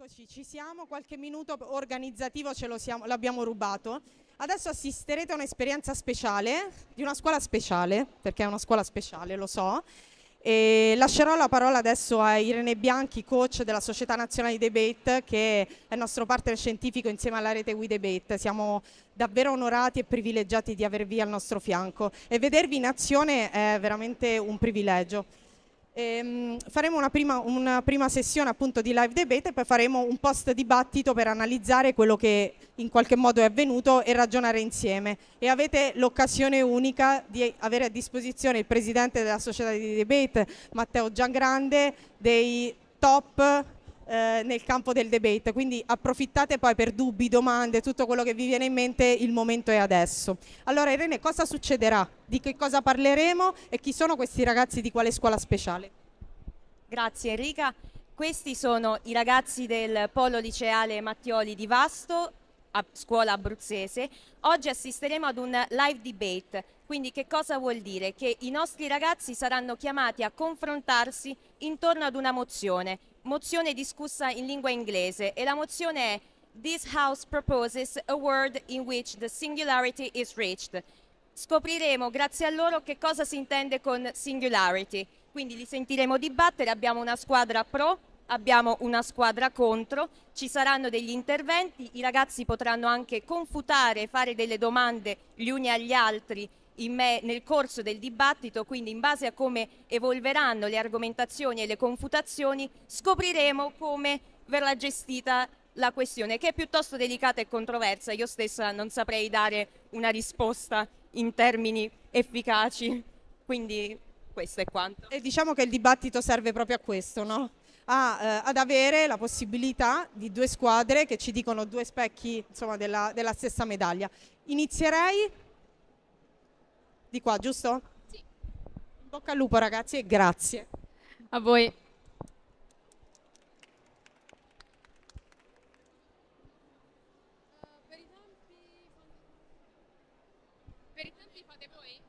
Eccoci, ci siamo, qualche minuto organizzativo l'abbiamo rubato. Adesso assisterete a un'esperienza speciale, di una scuola speciale, perché è una scuola speciale, lo so. E lascerò la parola adesso a Irene Bianchi, coach della Società Nazionale di Debate, che è il nostro partner scientifico insieme alla rete We Debate. Siamo davvero onorati e privilegiati di avervi al nostro fianco e vedervi in azione è veramente un privilegio. Faremo una prima sessione appunto di live debate e poi faremo un post dibattito per analizzare quello che in qualche modo è avvenuto e ragionare insieme. E avete l'occasione unica di avere a disposizione il presidente della società di debate, Matteo Giangrande, dei top nel campo del debate, quindi approfittate poi per dubbi, domande, tutto quello che vi viene in mente, il momento è adesso. Allora Irene, cosa succederà? Di che cosa parleremo e chi sono questi ragazzi di quale scuola speciale? Grazie Enrica, questi sono i ragazzi del Polo Liceale Mattioli di Vasto, a scuola abruzzese. Oggi assisteremo ad un live debate, quindi che cosa vuol dire? Che i nostri ragazzi saranno chiamati a confrontarsi intorno ad una mozione discussa in lingua inglese, e la mozione è "This House proposes a world in which the singularity is reached". Scopriremo grazie a loro che cosa si intende con singularity, quindi li sentiremo dibattere. Abbiamo una squadra pro, abbiamo una squadra contro, ci saranno degli interventi, i ragazzi potranno anche confutare, fare delle domande gli uni agli altri nel corso del dibattito, quindi in base a come evolveranno le argomentazioni e le confutazioni scopriremo come verrà gestita la questione, che è piuttosto delicata e controversa. Io stessa non saprei dare una risposta in termini efficaci, quindi questo è quanto. E diciamo che il dibattito serve proprio a questo, no? Ad avere la possibilità di due squadre che ci dicono due specchi, insomma, della stessa medaglia. Inizierei di qua, giusto? Sì. In bocca al lupo ragazzi e grazie. A voi. Per i tempi fate voi?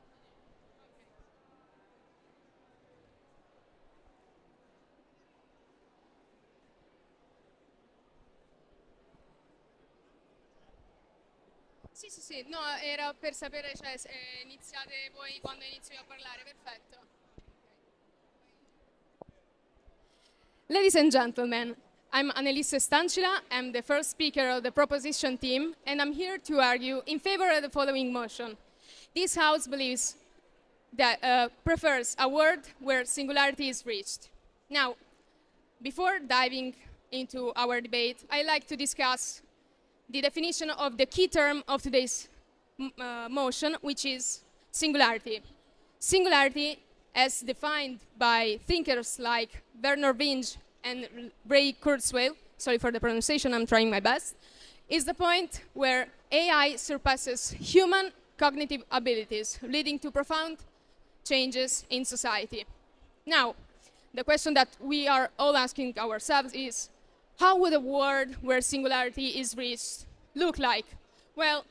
Sì, no, era per sapere, cioè, se iniziate voi quando inizio io a parlare, perfetto. Ladies and gentlemen, I'm Annelisse Stancila, I'm the first speaker of the proposition team, and I'm here to argue in favor of the following motion. This House believes that prefers a world where singularity is reached. Now, before diving into our debate, I'd like to discuss the definition of the key term of today's motion, which is singularity. Singularity, as defined by thinkers like Bernard Vinge and Ray Kurzweil, sorry for the pronunciation, I'm trying my best, is the point where AI surpasses human cognitive abilities, leading to profound changes in society. Now, the question that we are all asking ourselves is, how would a world where singularity is reached look like? Well,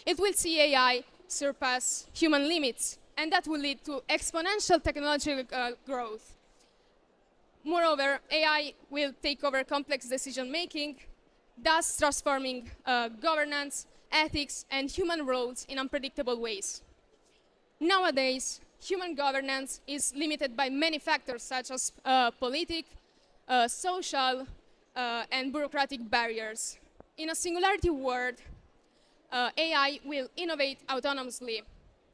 it will see AI surpass human limits, and that will lead to exponential technological growth. Moreover, AI will take over complex decision-making, thus transforming governance, ethics, and human roles in unpredictable ways. Nowadays, human governance is limited by many factors such as political, social, and bureaucratic barriers. In a singularity world, AI will innovate autonomously.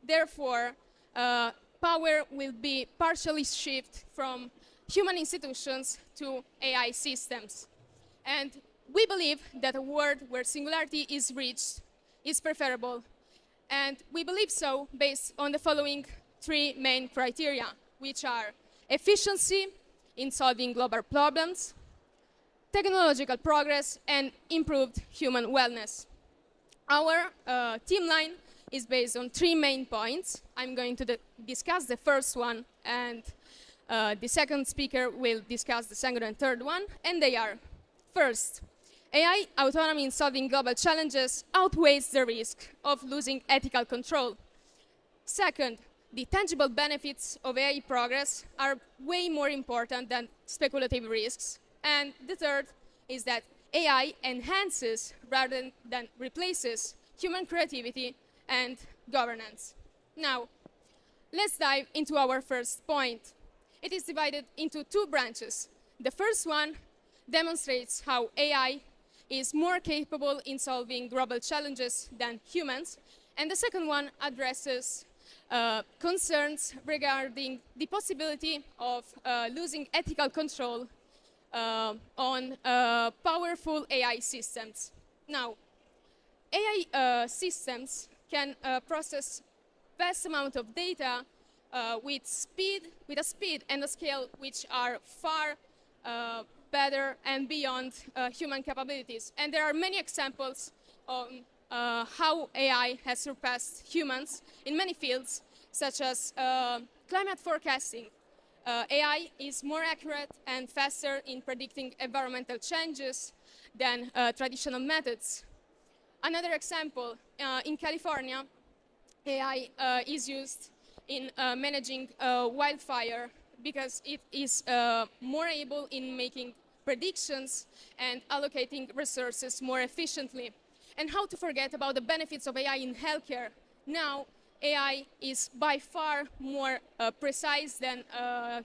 Therefore, power will be partially shifted from human institutions to AI systems. And we believe that a world where singularity is reached is preferable. And we believe so based on the following three main criteria, which are efficiency in solving global problems, technological progress, and improved human wellness. Our team line is based on three main points. I'm going to discuss the first one, and the second speaker will discuss the second and third one, and they are: first, AI autonomy in solving global challenges outweighs the risk of losing ethical control. Second, the tangible benefits of AI progress are way more important than speculative risks. And the third, is that AI enhances rather than replaces human creativity and governance. Now, let's dive into our first point. It is divided into two branches. The first one demonstrates how AI is more capable in solving global challenges than humans, and the second one addresses concerns regarding the possibility of losing ethical control on powerful AI systems. Now, AI systems can process vast amount of data with a speed and a scale which are far better and beyond human capabilities. And there are many examples on how AI has surpassed humans in many fields, such as climate forecasting. AI is more accurate and faster in predicting environmental changes than traditional methods. Another example, in California, AI is used in managing wildfire because it is more able in making predictions and allocating resources more efficiently. And how to forget about the benefits of AI in healthcare? Now, AI is by far more precise than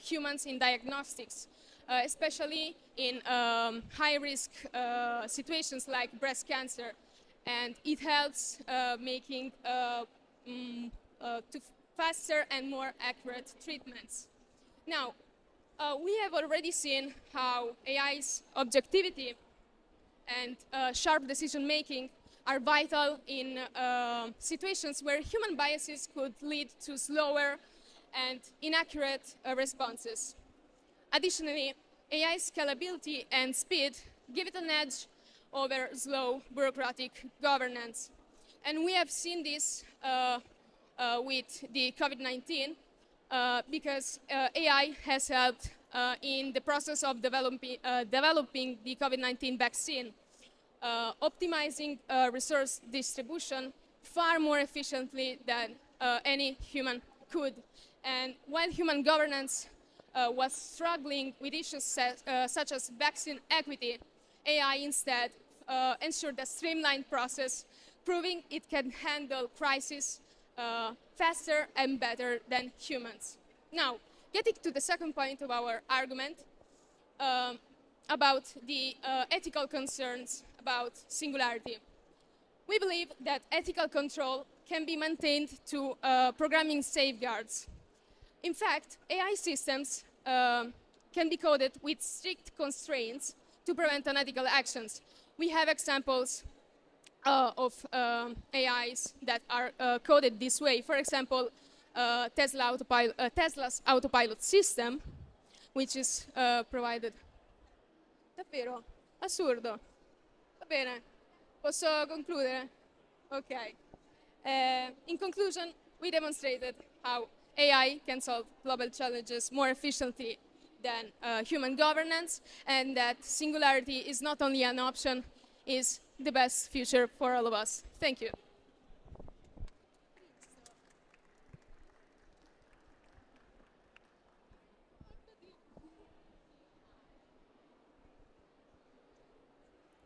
humans in diagnostics, especially in high-risk situations like breast cancer. And it helps making to faster and more accurate treatments. Now, we have already seen how AI's objectivity and sharp decision-making are vital in situations where human biases could lead to slower and inaccurate responses. Additionally, AI scalability and speed give it an edge over slow bureaucratic governance. And we have seen this with the COVID-19 because AI has helped in the process of developing the COVID-19 vaccine, optimizing resource distribution far more efficiently than any human could. And while human governance was struggling with issues such as vaccine equity, AI instead ensured a streamlined process, proving it can handle crises faster and better than humans. Now, getting to the second point of our argument about the ethical concerns about singularity. We believe that ethical control can be maintained to programming safeguards. In fact, AI systems can be coded with strict constraints to prevent unethical actions. We have examples of AIs that are coded this way. For example, Tesla's autopilot system, which is provided. Davvero? Assurdo. Va bene. Posso concludere? Ok. In conclusion, we demonstrated how AI can solve global challenges more efficiently than human governance, and that singularity is not only an option, is the best future for all of us. Thank you.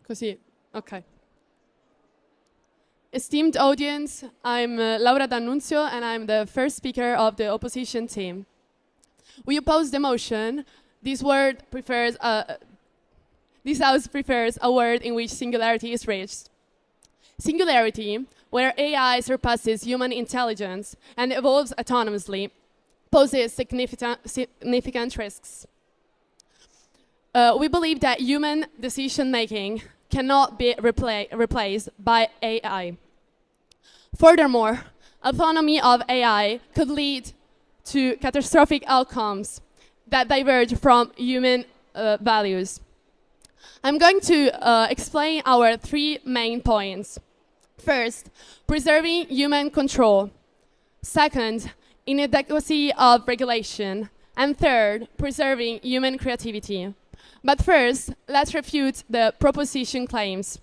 Così, ok. Esteemed audience, I'm Laura D'Annunzio, and I'm the first speaker of the opposition team. We oppose the motion. This house prefers a world in which singularity is reached. Singularity, where AI surpasses human intelligence and evolves autonomously, poses significant risks. We believe that human decision-making cannot be replaced by AI. Furthermore, autonomy of AI could lead to catastrophic outcomes that diverge from human values. I'm going to explain our three main points. First, preserving human control. Second, inadequacy of regulation. And third, preserving human creativity. But first, let's refute the proposition claims.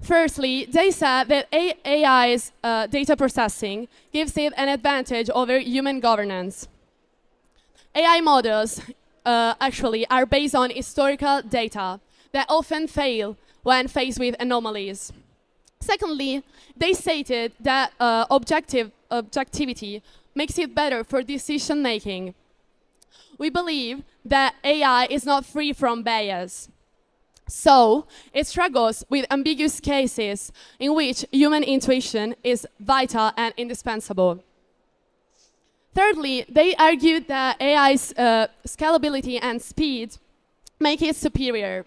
Firstly, they said that AI's data processing gives it an advantage over human governance. AI models actually are based on historical data, that often fail when faced with anomalies. Secondly, they stated that objectivity makes it better for decision making. We believe that AI is not free from bias. So, it struggles with ambiguous cases in which human intuition is vital and indispensable. Thirdly, they argued that AI's scalability and speed make it superior.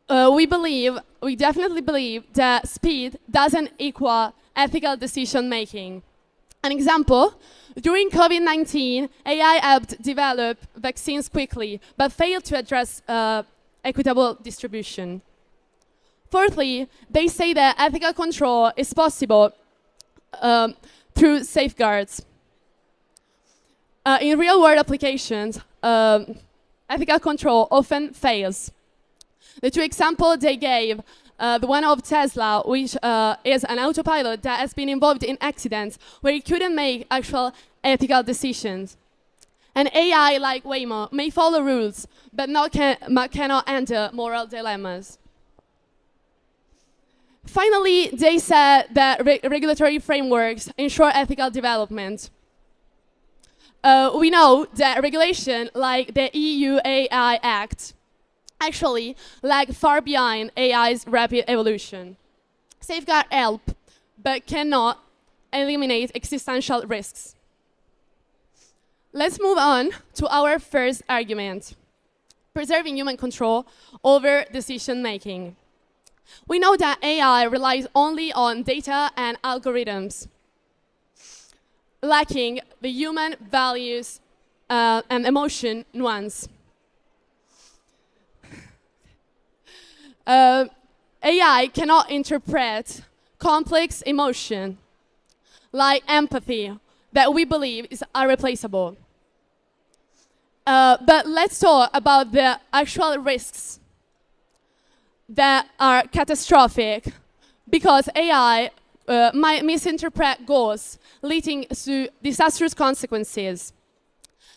We definitely believe that speed doesn't equal ethical decision making. An example, during COVID-19, AI helped develop vaccines quickly, but failed to address equitable distribution. Fourthly, they say that ethical control is possible through safeguards. In real-world applications, ethical control often fails. The two examples they gave, the one of Tesla, which is an autopilot that has been involved in accidents where it couldn't make actual ethical decisions. An AI like Waymo may follow rules, but cannot enter moral dilemmas. Finally, they said that regulatory frameworks ensure ethical development. We know that regulation, like the EU AI Act, actually lag far behind AI's rapid evolution. Safeguards help, but cannot eliminate existential risks. Let's move on to our first argument, preserving human control over decision making. We know that AI relies only on data and algorithms, lacking the human values and emotion nuance. AI cannot interpret complex emotion, like empathy, that we believe is irreplaceable. But let's talk about the actual risks that are catastrophic, because AI might misinterpret goals, leading to disastrous consequences.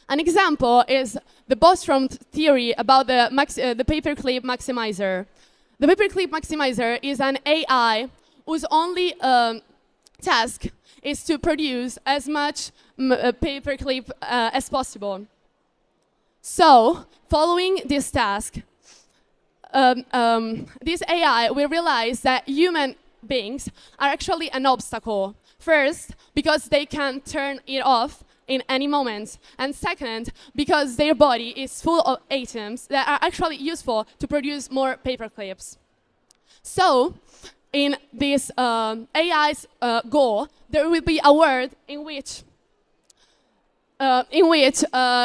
An example is the Bostrom theory about the paperclip maximizer. The paperclip maximizer is an AI whose only task is to produce as much paperclip as possible. So, following this task, this AI will realize that human beings are actually an obstacle. First, because they can turn it off in any moment. And second, because their body is full of atoms that are actually useful to produce more paperclips. So, in this AI's goal, there will be a world in which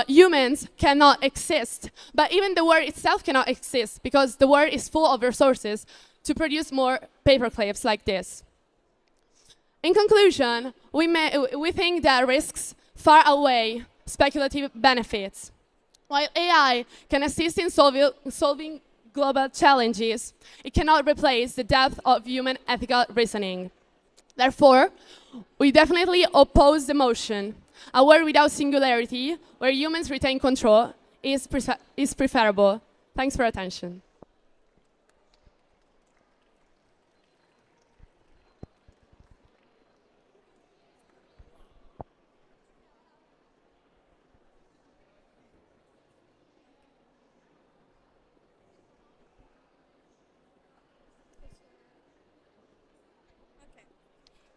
humans cannot exist. But even the world itself cannot exist, because the world is full of resources to produce more paperclips like this. In conclusion, we think that risks far outweigh speculative benefits. While AI can assist in solving global challenges, it cannot replace the depth of human ethical reasoning. Therefore, we definitely oppose the motion. A world without singularity, where humans retain control, is preferable. Thanks for attention.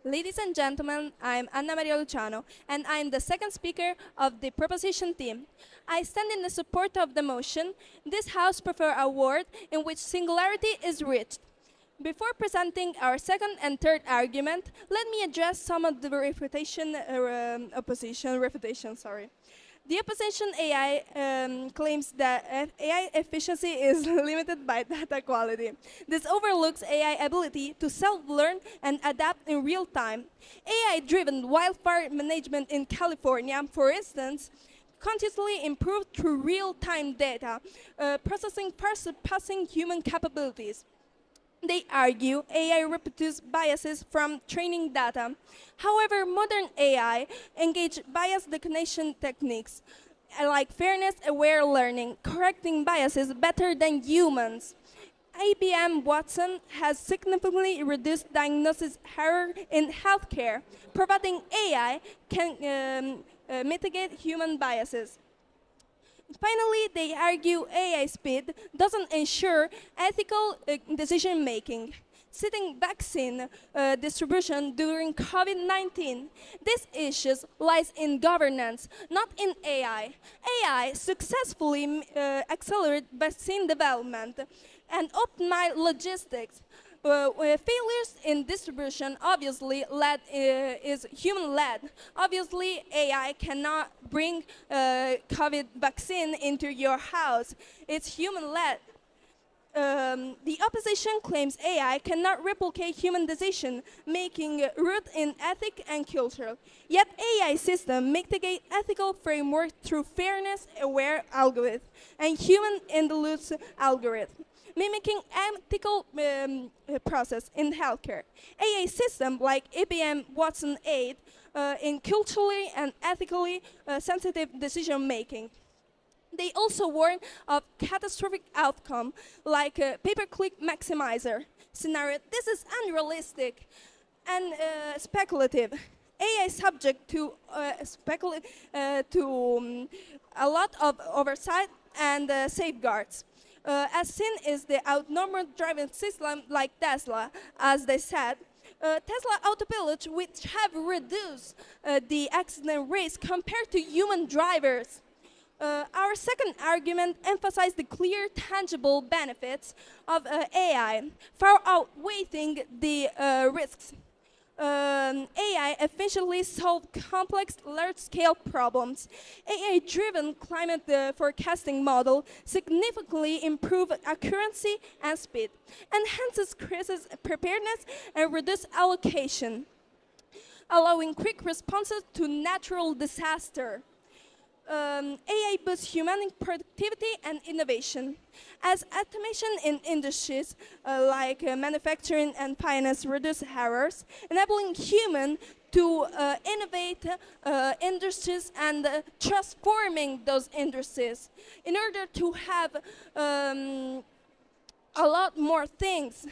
Ladies and gentlemen, I'm Anna Maria Luciano, and I'm the second speaker of the proposition team. I stand in the support of the motion. This House prefers a world in which singularity is reached. Before presenting our second and third argument, let me address some of the refutation. The opposition AI claims that AI efficiency is limited by data quality. This overlooks AI ability to self-learn and adapt in real time. AI-driven wildfire management in California, for instance, continuously improved through real-time data, processing far surpassing human capabilities. They argue AI reproduces biases from training data. However, modern AI engage bias recognition techniques. like fairness, aware learning, correcting biases better than humans. IBM Watson has significantly reduced diagnosis error in healthcare, providing AI can mitigate human biases. Finally, they argue AI speed doesn't ensure ethical decision making. Citing vaccine distribution during COVID-19, this issue lies in governance, not in AI. AI successfully accelerated vaccine development and optimized logistics. Failures in distribution obviously is human-led. Obviously, AI cannot bring COVID vaccine into your house. It's human-led. The opposition claims AI cannot replicate human decision making rooted in ethic and culture. Yet AI systems mitigate ethical framework through fairness-aware algorithm and human-in-the-loop algorithm, mimicking ethical process in healthcare. AI systems like IBM Watson aid in culturally and ethically sensitive decision making. They also warn of catastrophic outcome like a pay-per-click maximizer scenario. This is unrealistic and speculative. AI is subject to a lot of oversight and safeguards. As seen is the autonomous driving system like Tesla, as they said. Tesla autopilot, which have reduced the accident risk compared to human drivers. Our second argument emphasized the clear, tangible benefits of AI, far outweighing the risks. AI efficiently solved complex, large-scale problems. AI-driven climate forecasting model significantly improve accuracy and speed, enhances crisis preparedness, and reduce allocation, allowing quick responses to natural disaster. AI boosts human productivity and innovation. As automation in industries like manufacturing and finance reduce errors, enabling human to innovate industries and transforming those industries in order to have a lot more things.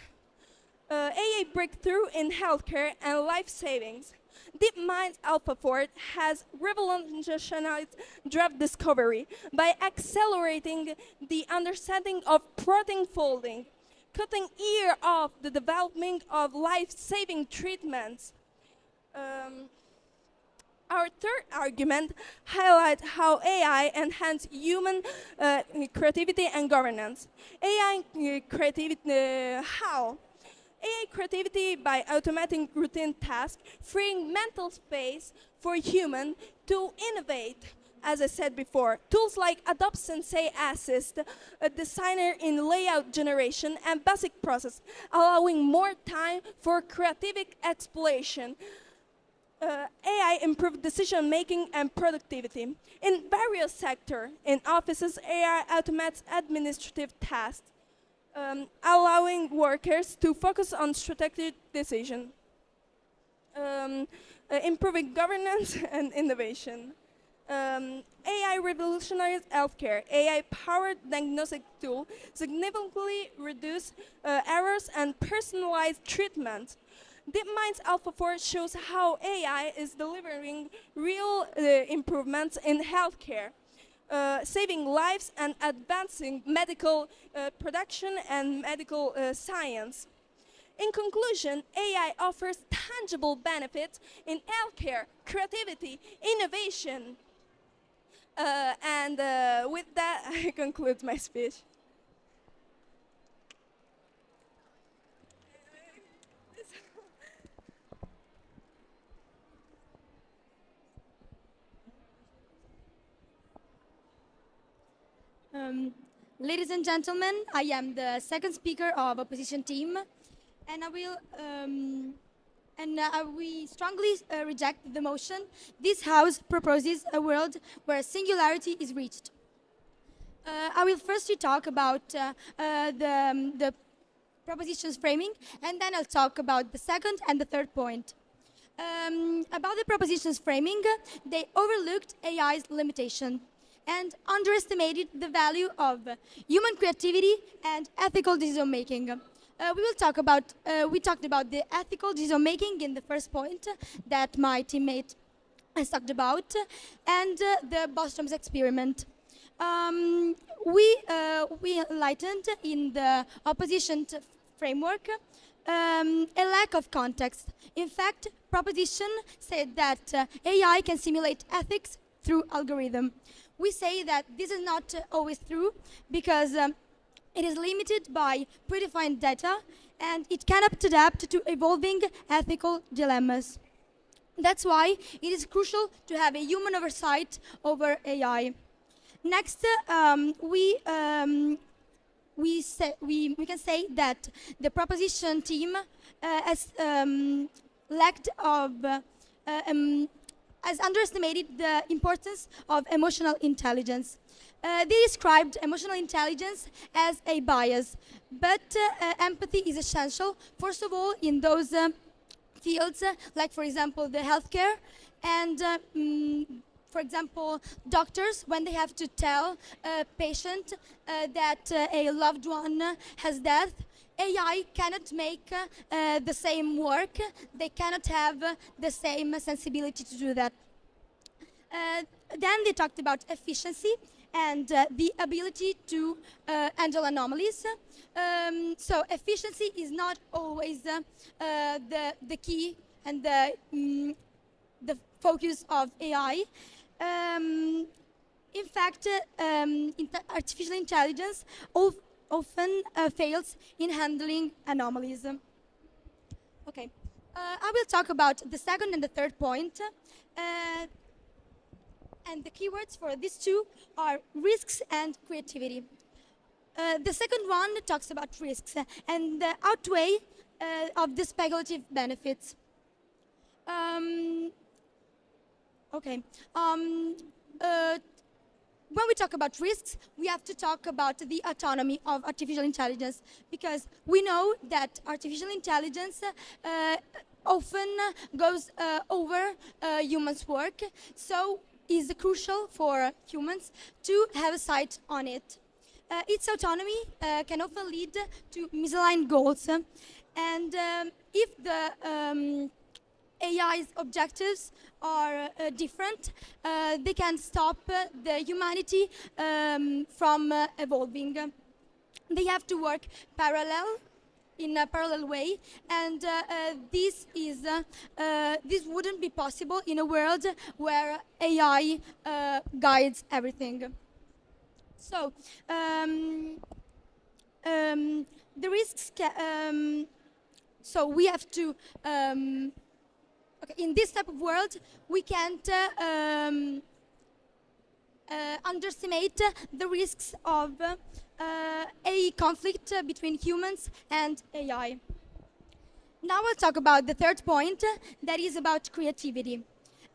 AI breakthrough in healthcare and life savings. DeepMind's AlphaFold has revolutionized drug discovery by accelerating the understanding of protein folding, cutting years off the development of life-saving treatments. Our third argument highlights how AI enhances human creativity and governance. AI creativity, how? AI creativity by automating routine tasks, freeing mental space for humans to innovate. As I said before, tools like Adobe Sensei Assist, a designer in layout generation, and basic process, allowing more time for creative exploration. AI improved decision making and productivity. In various sectors, in offices, AI automates administrative tasks, allowing workers to focus on strategic decision, improving governance and innovation. AI revolutionized healthcare. AI-powered diagnostic tool significantly reduce errors and personalized treatment. DeepMind's AlphaFold shows how AI is delivering real improvements in healthcare. Saving lives and advancing medical production and medical science. In conclusion, AI offers tangible benefits in healthcare, creativity, innovation. And with that, I conclude my speech. Ladies and gentlemen, I am the second speaker of opposition team, and we strongly reject the motion. This House proposes a world where singularity is reached. I will firstly talk about the proposition's framing, and then I'll talk about the second and the third point. About the proposition's framing, they overlooked AI's limitation. and underestimated the value of human creativity and ethical decision making. We talked about the ethical decision making in the first point that my teammate has talked about, and the Bostrom's experiment. We enlightened in the opposition framework a lack of context. In fact, proposition said that AI can simulate ethics through algorithm. We say that this is not always true because it is limited by predefined data and it cannot adapt to evolving ethical dilemmas. That's why it is crucial to have a human oversight over AI. Next, we can say that the proposition team has underestimated the importance of emotional intelligence. They described emotional intelligence as a bias, but empathy is essential, first of all, in those fields, like, for example, the healthcare, and, for example, doctors, when they have to tell a patient that a loved one has death. AI cannot make the same work. They cannot have the same sensibility to do that. Then they talked about efficiency and the ability to handle anomalies. So efficiency is not always the key and the focus of AI. In fact, artificial intelligence often fails in handling anomalies. Okay, I will talk about the second and the third point. And the keywords for these two are risks and creativity. The second one talks about risks and the outweigh of the speculative benefits. When we talk about risks, we have to talk about the autonomy of artificial intelligence, because we know that artificial intelligence often goes over humans' work, so it's crucial for humans to have a sight on it. Its autonomy can often lead to misaligned goals, and if the AI's objectives are different, they can stop the humanity from evolving. They have to work in a parallel way, and this wouldn't be possible in a world where AI guides everything. So the risks. So we have to. In this type of world, we can't underestimate the risks of a conflict between humans and AI. Now we'll talk about the third point, that is about creativity.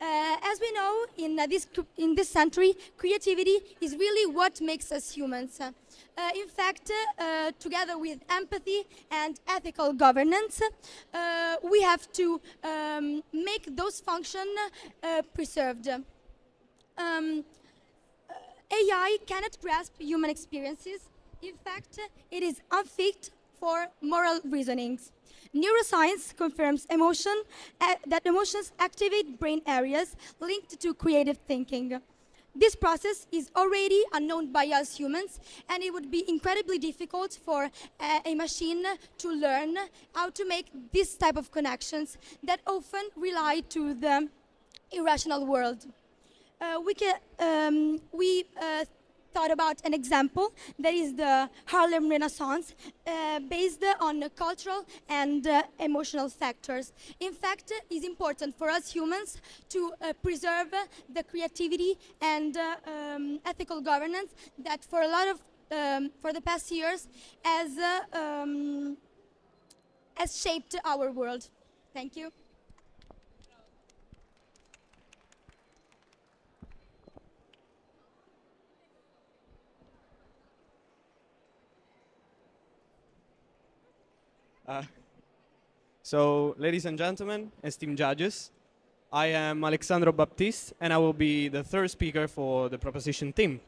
As we know, in this century, creativity is really what makes us humans. In fact, together with empathy and ethical governance, we have to make those functions preserved. AI cannot grasp human experiences. In fact, it is unfit for moral reasonings. Neuroscience confirms that emotions activate brain areas linked to creative thinking. This process is already unknown by us humans, and it would be incredibly difficult for a machine to learn how to make this type of connections that often rely to the irrational world. We thought about an example, that is the Harlem Renaissance, based on cultural and emotional factors. In fact, it's important for us humans to preserve the creativity and ethical governance that for the past years has shaped our world. Thank you. So, ladies and gentlemen, esteemed judges, I am Alexandro Baptiste, and I will be the third speaker for the proposition team.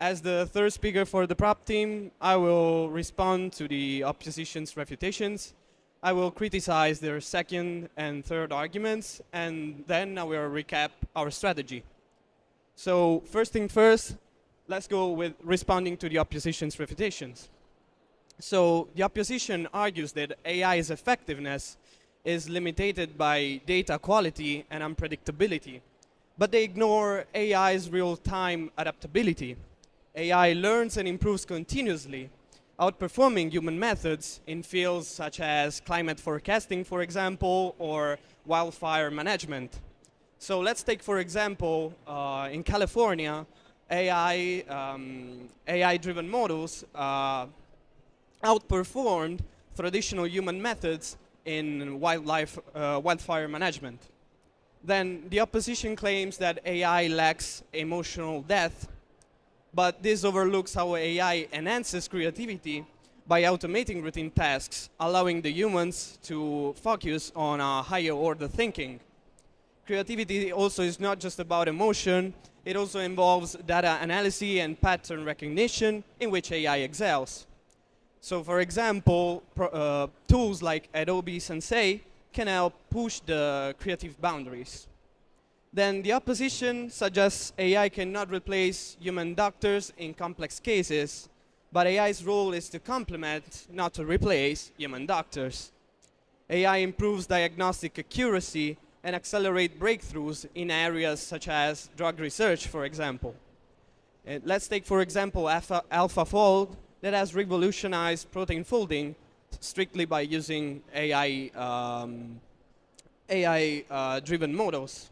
As the third speaker for the prop team, I will respond to the opposition's refutations. I will criticize their second and third arguments, and then I will recap our strategy. So first thing first, let's go with responding to the opposition's refutations. So the opposition argues that AI's effectiveness is limited by data quality and unpredictability, but they ignore AI's real-time adaptability. AI learns and improves continuously, outperforming human methods in fields such as climate forecasting, for example, or wildfire management. So let's take, for example, in California, AI-driven models outperformed traditional human methods in wildfire management. Then the opposition claims that AI lacks emotional depth, but this overlooks how AI enhances creativity by automating routine tasks, allowing the humans to focus on a higher order thinking. Creativity also is not just about emotion, it also involves data analysis and pattern recognition, in which AI excels. So for example, tools like Adobe Sensei can help push the creative boundaries. Then the opposition suggests AI cannot replace human doctors in complex cases, but AI's role is to complement, not to replace, human doctors. AI improves diagnostic accuracy and accelerate breakthroughs in areas such as drug research, for example. Let's take, for example, AlphaFold that has revolutionized protein folding strictly by using AI-driven models.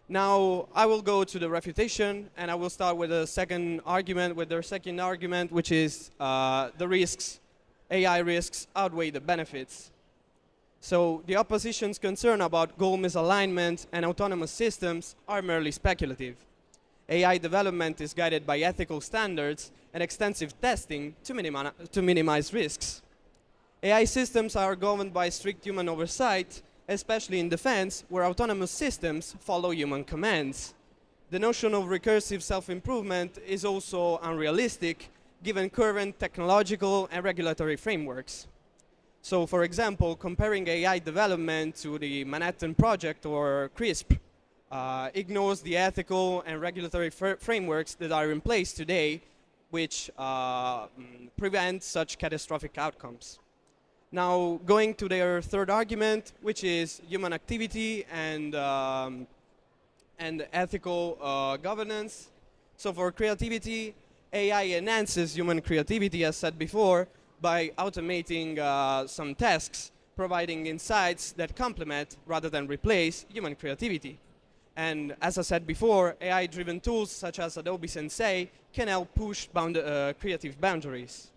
Now, I will go to the refutation, and I will start with their second argument, which is the risks, AI risks outweigh the benefits. So the opposition's concern about goal misalignment and autonomous systems are merely speculative. AI development is guided by ethical standards and extensive testing to minimize risks. AI systems are governed by strict human oversight, especially in defense, where autonomous systems follow human commands. The notion of recursive self-improvement is also unrealistic, given current technological and regulatory frameworks. So, for example, comparing AI development to the Manhattan Project or CRISP ignores the ethical and regulatory frameworks that are in place today, which prevent such catastrophic outcomes. Now, going to their third argument, which is human activity and ethical governance. So for creativity, AI enhances human creativity, as said before, by automating some tasks, providing insights that complement rather than replace human creativity. And as I said before, AI-driven tools such as Adobe Sensei can help push creative boundaries.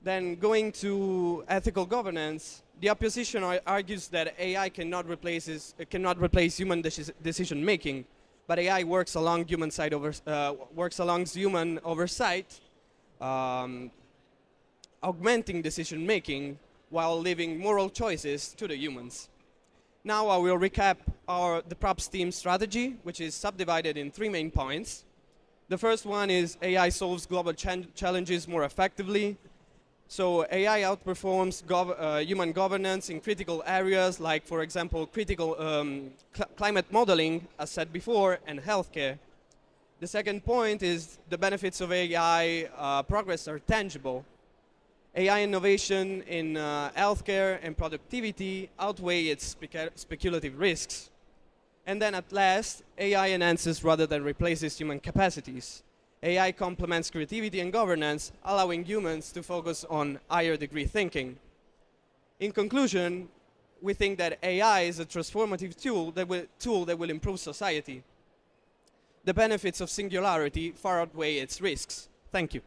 Then going to ethical governance, the opposition argues that AI cannot replace human decision-making, but AI works along human oversight, augmenting decision-making while leaving moral choices to the humans. Now I will recap the props team strategy, which is subdivided in 3 main points. The first one is AI solves global challenges more effectively. So AI outperforms human governance in critical areas like, for example, critical climate modeling, as said before, and healthcare. The second point is the benefits of AI progress are tangible. AI innovation in healthcare and productivity outweigh its speculative risks. And then at last, AI enhances rather than replaces human capacities. AI complements creativity and governance, allowing humans to focus on higher degree thinking. In conclusion, we think that AI is a transformative tool that will improve society. The benefits of singularity far outweigh its risks. Thank you.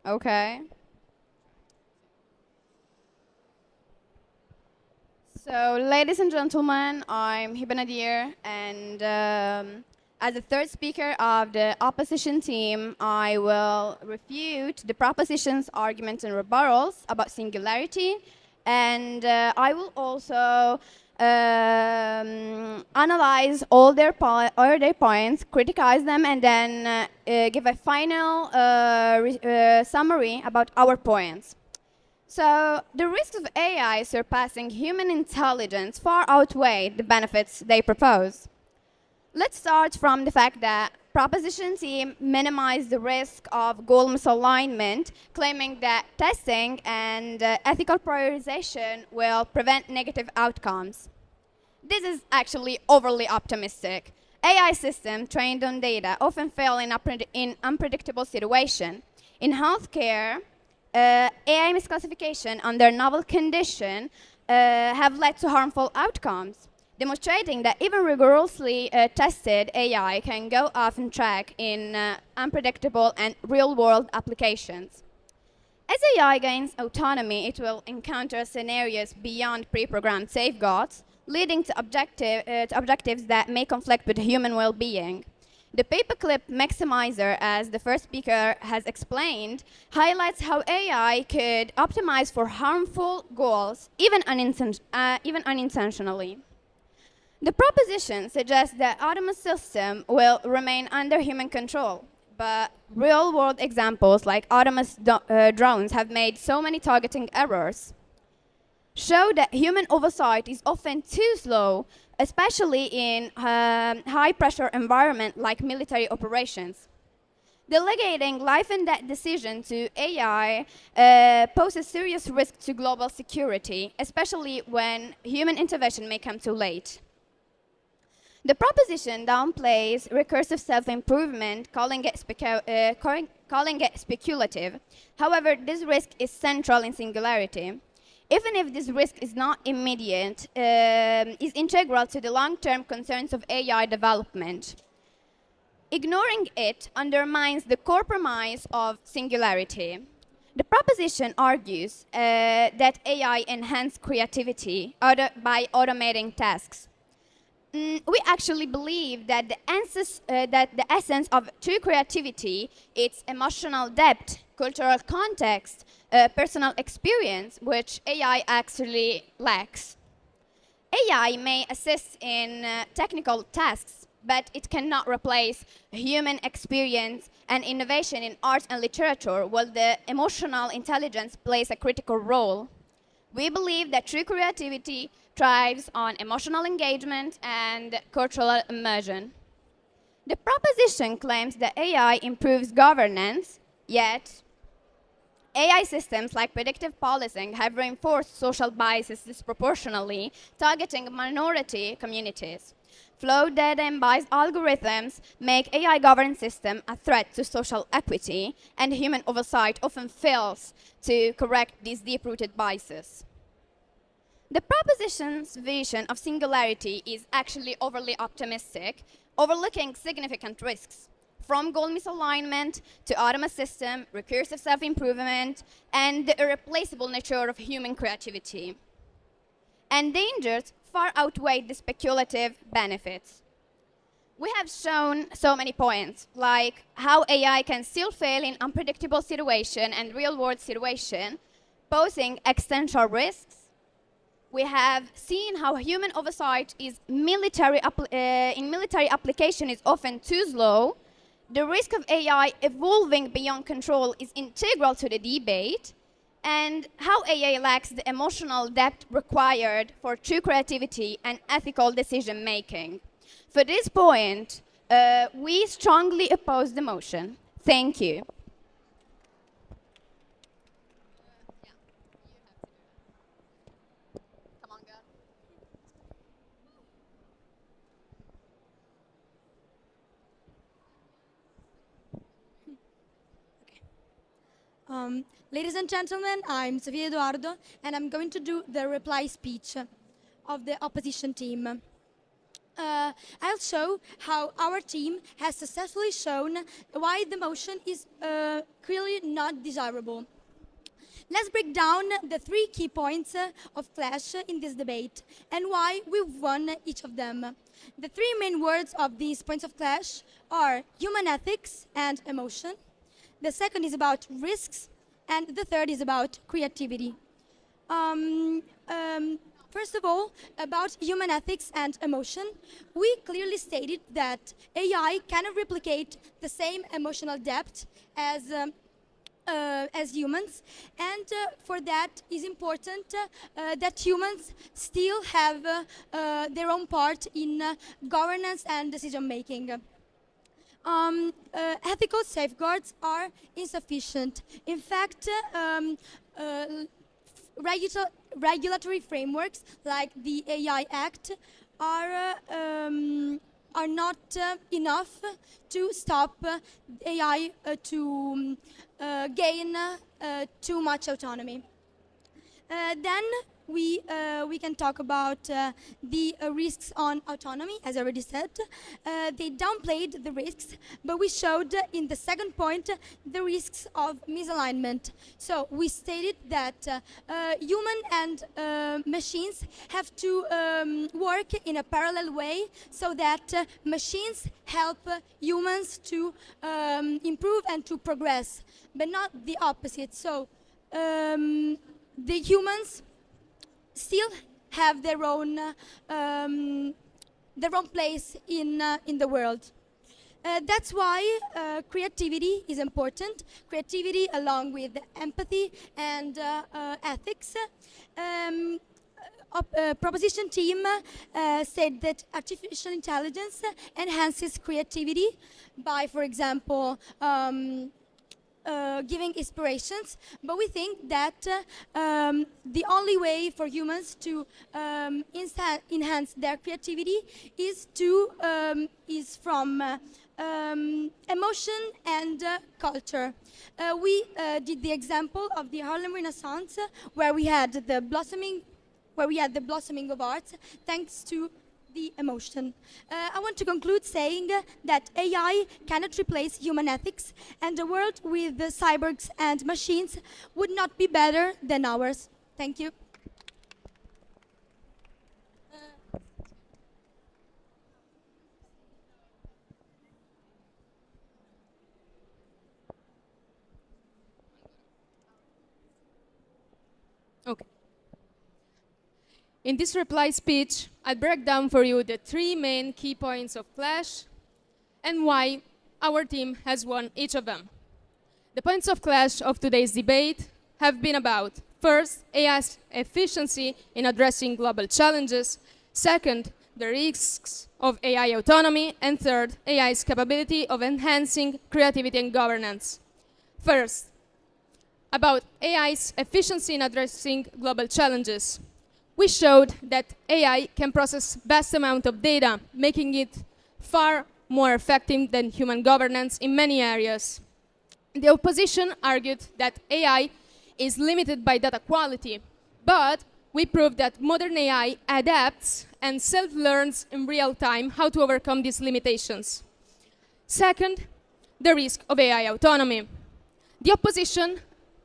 Okay. So So, ladies and gentlemen, I'm Hiba Nadir, and as the third speaker of the opposition team, I will refute the propositions, arguments, and rebuttals about singularity, and I will also analyze all their points, criticize them, and then give a final summary about our points. So, the risks of AI surpassing human intelligence far outweigh the benefits they propose. Let's start from the fact that proposition team minimize the risk of goal misalignment, claiming that testing and ethical prioritization will prevent negative outcomes. This is actually overly optimistic. AI systems trained on data often fail in unpredictable situations. In healthcare, AI misclassification under novel condition have led to harmful outcomes, demonstrating that even rigorously tested AI can go off track in unpredictable and real-world applications. As AI gains autonomy, it will encounter scenarios beyond pre-programmed safeguards, leading to objectives that may conflict with human well-being. The paperclip maximizer, as the first speaker has explained, highlights how AI could optimize for harmful goals, even unintentionally. The proposition suggests that autonomous system will remain under human control, but real-world examples like autonomous drones have made so many targeting errors, show that human oversight is often too slow, especially in high-pressure environment like military operations. Delegating life and death decision to AI poses serious risk to global security, especially when human intervention may come too late. The proposition downplays recursive self-improvement, calling it speculative. However, this risk is central in singularity. Even if this risk is not immediate, is integral to the long-term concerns of AI development. Ignoring it undermines the core premise of singularity. The proposition argues that AI enhances creativity by automating tasks. We actually believe that the essence of true creativity is emotional depth, cultural context, personal experience, which AI actually lacks. AI may assist in technical tasks, but it cannot replace human experience and innovation in art and literature, while the emotional intelligence plays a critical role. We believe that true creativity thrives on emotional engagement and cultural immersion. The proposition claims that AI improves governance, yet AI systems like predictive policing have reinforced social biases disproportionately, targeting minority communities. Flawed data and biased algorithms make AI governance system a threat to social equity, and human oversight often fails to correct these deep-rooted biases. The proposition's vision of singularity is actually overly optimistic, overlooking significant risks, from goal misalignment to autonomous system, recursive self-improvement, and the irreplaceable nature of human creativity. And dangers far outweigh the speculative benefits. We have shown so many points, like how AI can still fail in unpredictable situations and real-world situations, posing existential risks. We have seen how human oversight in military application is often too slow. The risk of AI evolving beyond control is integral to the debate, and how AI lacks the emotional depth required for true creativity and ethical decision-making. For this point, we strongly oppose the motion. Thank you. Ladies and gentlemen, I'm Sofia Eduardo, and I'm going to do the reply speech of the opposition team. I'll show how our team has successfully shown why the motion is clearly not desirable. Let's break down the 3 key points of clash in this debate and why we've won each of them. The 3 main words of these points of clash are human ethics and emotion. The second is about risks, and the third is about creativity. First of all, about human ethics and emotion, we clearly stated that AI cannot replicate the same emotional depth as humans, and for that is important that humans still have their own part in governance and decision making. Ethical safeguards are insufficient. In fact, regulatory frameworks like the AI Act are not enough to stop AI to gain too much autonomy. Then we can talk about the risks on autonomy, as I already said. They downplayed the risks, but we showed in the second point the risks of misalignment. So we stated that human and machines have to work in a parallel way so that machines help humans to improve and to progress, but not the opposite. So the humans still have their own place in the world. That's why creativity is important. Creativity, along with empathy and ethics. Proposition team said that artificial intelligence enhances creativity by, for example, giving inspirations, but we think that the only way for humans to enhance their creativity is from emotion and culture. We did the example of the Harlem Renaissance, where we had the blossoming of arts, thanks to the emotion. I want to conclude saying that AI cannot replace human ethics, and a world with cyborgs and machines would not be better than ours. Thank you. Okay. In this reply speech, I'll break down for you the 3 main key points of clash and why our team has won each of them. The points of clash of today's debate have been about, first, AI's efficiency in addressing global challenges, second, the risks of AI autonomy, and third, AI's capability of enhancing creativity and governance. First, about AI's efficiency in addressing global challenges. We showed that AI can process vast amount of data, making it far more effective than human governance in many areas. The opposition argued that AI is limited by data quality, but we proved that modern AI adapts and self-learns in real time how to overcome these limitations. Second, the risk of AI autonomy. The opposition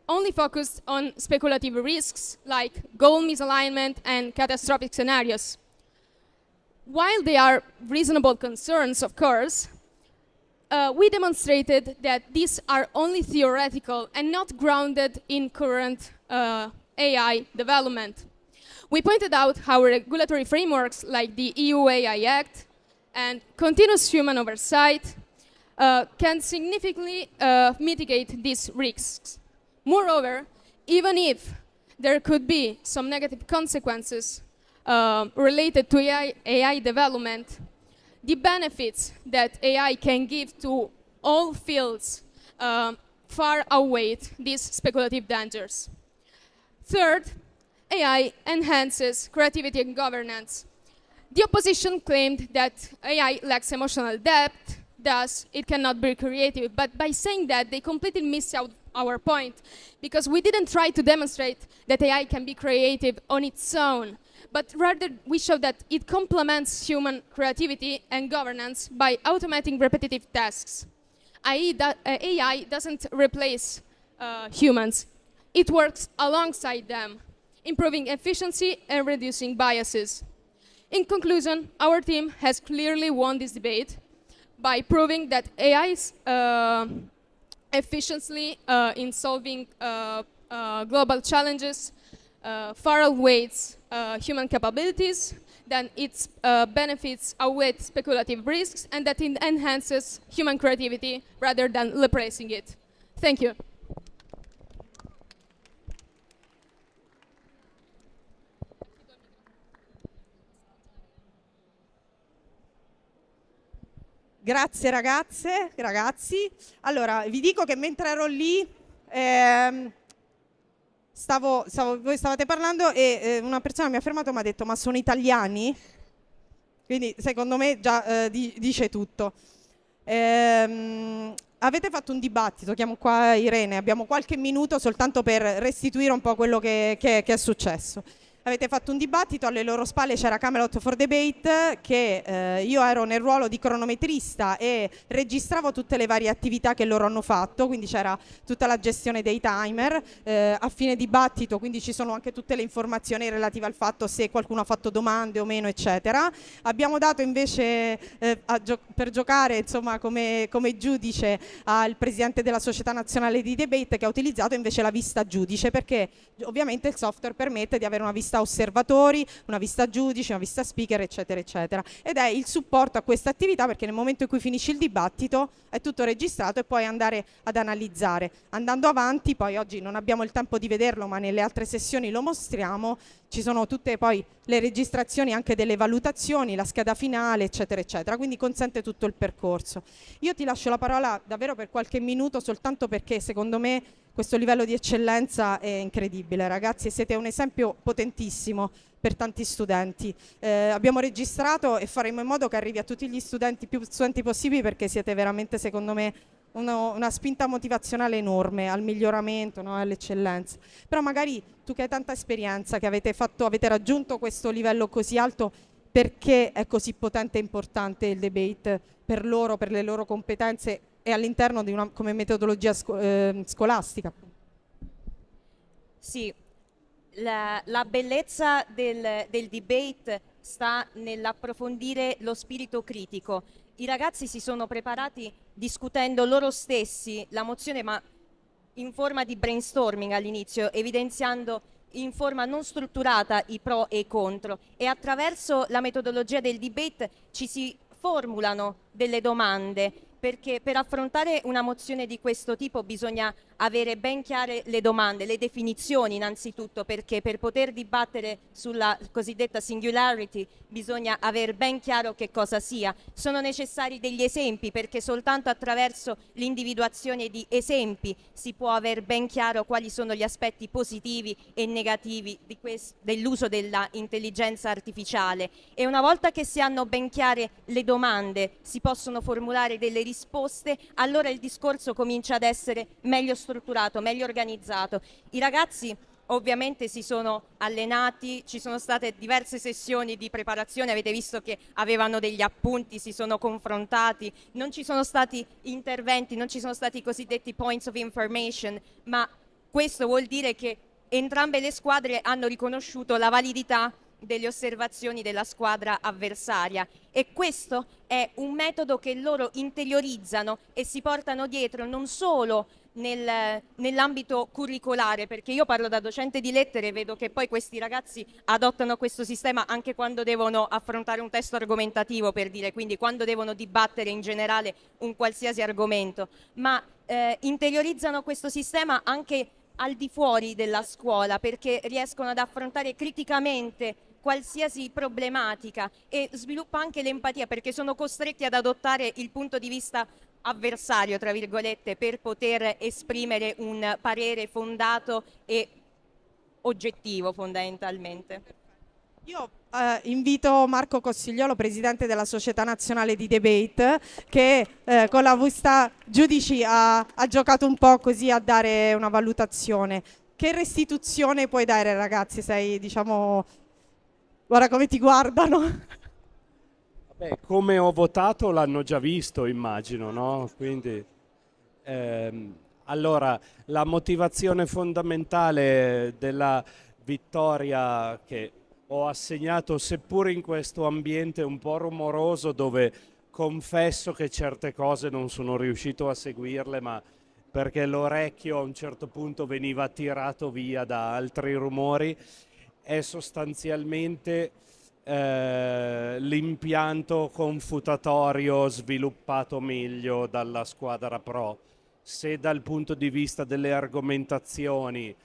only focused on speculative risks like goal misalignment and catastrophic scenarios. While they are reasonable concerns, of course, we demonstrated that these are only theoretical and not grounded in current AI development. We pointed out how regulatory frameworks like the EU AI Act and continuous human oversight can significantly mitigate these risks. Moreover, even if there could be some negative consequences related to AI development, the benefits that AI can give to all fields far outweigh these speculative dangers. Third, AI enhances creativity and governance. The opposition claimed that AI lacks emotional depth, thus it cannot be creative, but by saying that, they completely missed out our point, because we didn't try to demonstrate that AI can be creative on its own, but rather we showed that it complements human creativity and governance by automating repetitive tasks, i.e. that AI doesn't replace humans. It works alongside them, improving efficiency and reducing biases. In conclusion, our team has clearly won this debate by proving that AI's efficiency in solving global challenges far outweighs human capabilities, then its benefits outweigh speculative risks, and that it enhances human creativity rather than replacing it. Thank you. Grazie ragazze, ragazzi. Allora, vi dico che mentre ero lì, voi stavate parlando e una persona mi ha fermato e mi ha detto: ma sono italiani? Quindi secondo me già dice tutto. Avete fatto un dibattito, chiamo qua Irene, abbiamo qualche minuto soltanto per restituire un po' quello che è successo. Avete fatto un dibattito, alle loro spalle c'era Camelot for Debate, che io ero nel ruolo di cronometrista e registravo tutte le varie attività che loro hanno fatto, quindi c'era tutta la gestione dei timer, a fine dibattito quindi ci sono anche tutte le informazioni relative al fatto se qualcuno ha fatto domande o meno, eccetera. Abbiamo dato invece per giocare insomma come giudice al presidente della Società Nazionale di Debate, che ha utilizzato invece la vista giudice, perché ovviamente il software permette di avere una vista osservatori, una vista giudice, una vista speaker, eccetera, eccetera. Ed è il supporto a questa attività, perché nel momento in cui finisci il dibattito è tutto registrato e puoi andare ad analizzare. Andando avanti, poi oggi non abbiamo il tempo di vederlo, ma nelle altre sessioni lo mostriamo, ci sono tutte poi le registrazioni anche delle valutazioni, la scheda finale, eccetera, eccetera. Quindi consente tutto il percorso. Io ti lascio la parola davvero per qualche minuto, soltanto perché secondo me questo livello di eccellenza è incredibile, ragazzi, e siete un esempio potentissimo per tanti studenti. Abbiamo registrato e faremo in modo che arrivi a tutti gli studenti, più studenti possibili, perché siete veramente, secondo me, una spinta motivazionale enorme al miglioramento, no? All'eccellenza. Però magari tu che hai tanta esperienza, che avete raggiunto questo livello così alto, perché è così potente e importante il debate per loro, per le loro competenze e all'interno di come metodologia scolastica? Sì, la bellezza del debate sta nell'approfondire lo spirito critico. I ragazzi si sono preparati discutendo loro stessi la mozione, ma in forma di brainstorming all'inizio, evidenziando in forma non strutturata i pro e i contro, e attraverso la metodologia del debate ci si formulano delle domande, perché per affrontare una mozione di questo tipo bisogna avere ben chiare le domande, le definizioni innanzitutto, perché per poter dibattere sulla cosiddetta singularity bisogna aver ben chiaro che cosa sia. Sono necessari degli esempi, perché soltanto attraverso l'individuazione di esempi si può aver ben chiaro quali sono gli aspetti positivi e negativi dell'uso della intelligenza artificiale. E una volta che si hanno ben chiare le domande, si possono formulare delle risposte, allora il discorso comincia ad essere meglio strutturato, meglio organizzato. I ragazzi ovviamente si sono allenati, ci sono state diverse sessioni di preparazione, avete visto che avevano degli appunti, si sono confrontati, non ci sono stati interventi, non ci sono stati i cosiddetti points of information, ma questo vuol dire che entrambe le squadre hanno riconosciuto la validità delle osservazioni della squadra avversaria, e questo è un metodo che loro interiorizzano e si portano dietro non solo nell'ambito curricolare, perché io parlo da docente di lettere e vedo che poi questi ragazzi adottano questo sistema anche quando devono affrontare un testo argomentativo, per dire, quindi quando devono dibattere in generale un qualsiasi argomento, ma interiorizzano questo sistema anche al di fuori della scuola, perché riescono ad affrontare criticamente qualsiasi problematica e sviluppa anche l'empatia, perché sono costretti ad adottare il punto di vista avversario, tra virgolette, per poter esprimere un parere fondato e oggettivo, fondamentalmente. Io invito Marco Cossigliolo, presidente della Società Nazionale di Debate, che con la vista giudici ha giocato un po' così a dare una valutazione. Che restituzione puoi dare, ragazzi? Sei, diciamo, guarda come ti guardano. Vabbè, come ho votato l'hanno già visto, immagino, no? Quindi Allora, la motivazione fondamentale della vittoria che ho assegnato, seppur in questo ambiente un po' rumoroso dove confesso che certe cose non sono riuscito a seguirle, ma perché l'orecchio a un certo punto veniva tirato via da altri rumori, è sostanzialmente l'impianto confutatorio sviluppato meglio dalla squadra pro. Se dal punto di vista delle argomentazioni,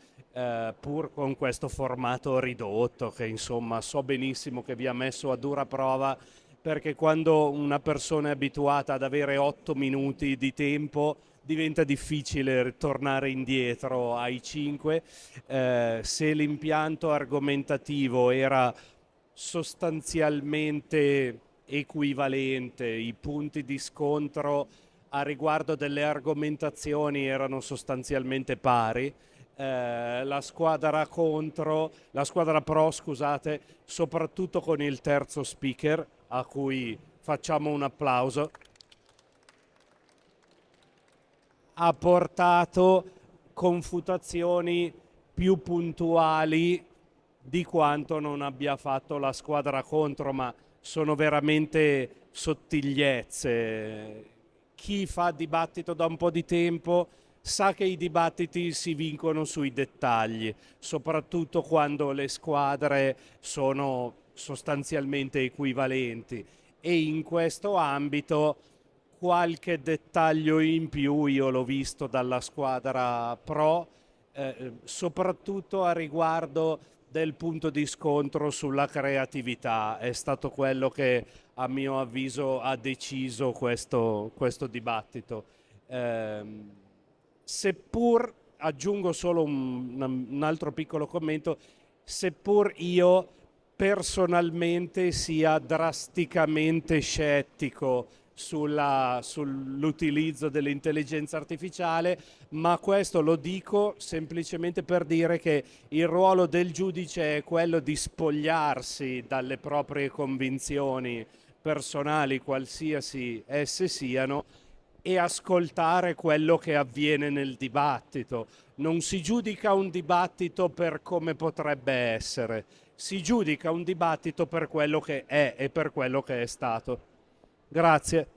pur con questo formato ridotto, che insomma so benissimo che vi ha messo a dura prova, perché quando una persona è abituata ad avere 8 minuti di tempo diventa difficile tornare indietro ai 5. Se l'impianto argomentativo era sostanzialmente equivalente, i punti di scontro a riguardo delle argomentazioni erano sostanzialmente pari, la squadra pro, scusate, soprattutto con il terzo speaker, a cui facciamo un applauso, ha portato confutazioni più puntuali di quanto non abbia fatto la squadra contro, ma sono veramente sottigliezze. Chi fa dibattito da un po' di tempo sa che i dibattiti si vincono sui dettagli, soprattutto quando le squadre sono sostanzialmente equivalenti, e in questo ambito qualche dettaglio in più io l'ho visto dalla squadra pro, soprattutto a riguardo del punto di scontro sulla creatività. È stato quello che a mio avviso ha deciso questo dibattito. Seppur, aggiungo solo un altro piccolo commento, seppur io personalmente sia drasticamente scettico sull'utilizzo dell'intelligenza artificiale, ma questo lo dico semplicemente per dire che il ruolo del giudice è quello di spogliarsi dalle proprie convinzioni personali, qualsiasi esse siano, e ascoltare quello che avviene nel dibattito. Non si giudica un dibattito per come potrebbe essere, si giudica un dibattito per quello che è e per quello che è stato. Grazie.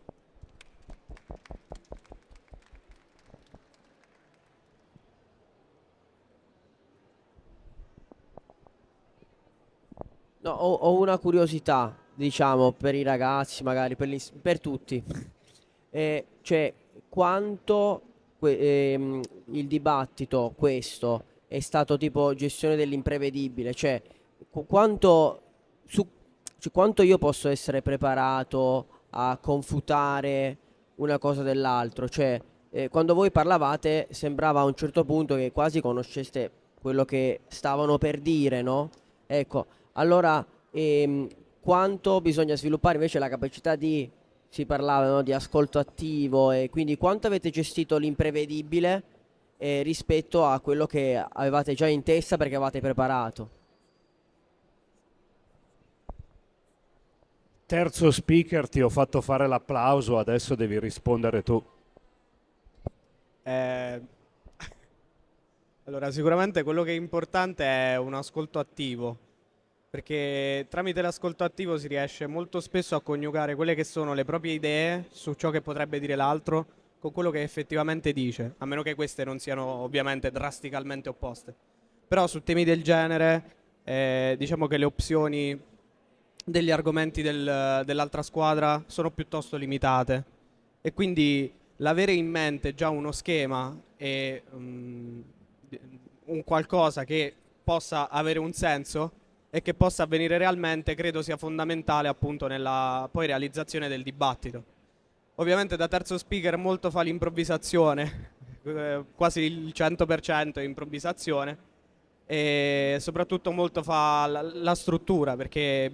No, ho una curiosità, diciamo, per i ragazzi, magari per tutti. Cioè, quanto il dibattito, questo, è stato tipo gestione dell'imprevedibile, cioè quanto io posso essere preparato a confutare una cosa dell'altro. Cioè, quando voi parlavate sembrava a un certo punto che quasi conosceste quello che stavano per dire, no? Ecco, allora quanto bisogna sviluppare invece la capacità si parlava, no, di ascolto attivo, e quindi quanto avete gestito l'imprevedibile rispetto a quello che avevate già in testa perché avevate preparato? Terzo speaker, ti ho fatto fare l'applauso, adesso devi rispondere tu. Allora, sicuramente quello che è importante è un ascolto attivo, perché tramite l'ascolto attivo si riesce molto spesso a coniugare quelle che sono le proprie idee su ciò che potrebbe dire l'altro con quello che effettivamente dice, a meno che queste non siano ovviamente drasticamente opposte. Però su temi del genere, diciamo che le opzioni degli argomenti dell'altra squadra sono piuttosto limitate, e quindi l'avere in mente già uno schema e un qualcosa che possa avere un senso e che possa avvenire realmente, credo sia fondamentale appunto nella poi realizzazione del dibattito. Ovviamente da terzo speaker molto fa l'improvvisazione, quasi il 100% è improvvisazione, e soprattutto molto fa la struttura, perché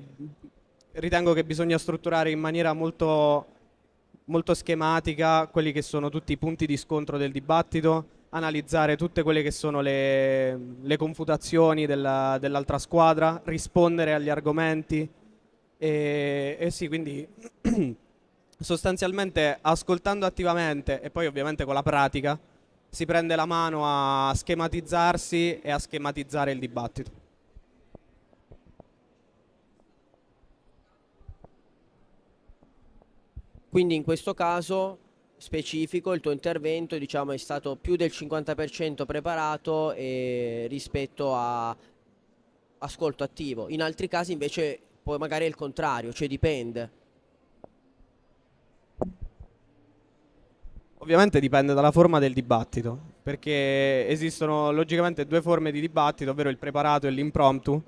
ritengo che bisogna strutturare in maniera molto, molto schematica quelli che sono tutti i punti di scontro del dibattito, analizzare tutte quelle che sono le confutazioni dell'altra squadra, rispondere agli argomenti e sì, quindi sostanzialmente ascoltando attivamente e poi ovviamente con la pratica si prende la mano a schematizzarsi e a schematizzare il dibattito. Quindi in questo caso specifico il tuo intervento, diciamo, è stato più del 50% preparato rispetto a ascolto attivo. In altri casi invece poi magari è il contrario, cioè dipende. Ovviamente dipende dalla forma del dibattito, perché esistono logicamente due forme di dibattito, ovvero il preparato e l'impromptu.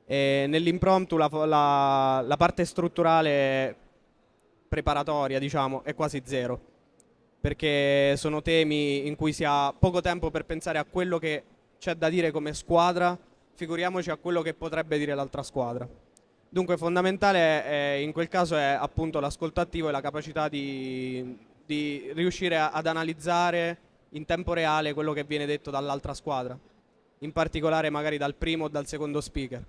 E nell'impromptu la parte strutturale preparatoria, diciamo, è quasi zero, perché sono temi in cui si ha poco tempo per pensare a quello che c'è da dire come squadra, figuriamoci a quello che potrebbe dire l'altra squadra. Dunque fondamentale in quel caso è appunto l'ascolto attivo e la capacità di riuscire ad analizzare in tempo reale quello che viene detto dall'altra squadra, in particolare magari dal primo o dal secondo speaker.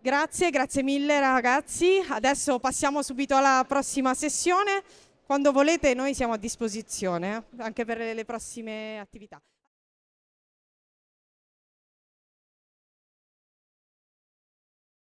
Grazie mille ragazzi. Adesso passiamo subito alla prossima sessione. Quando volete noi siamo a disposizione, anche per le prossime attività.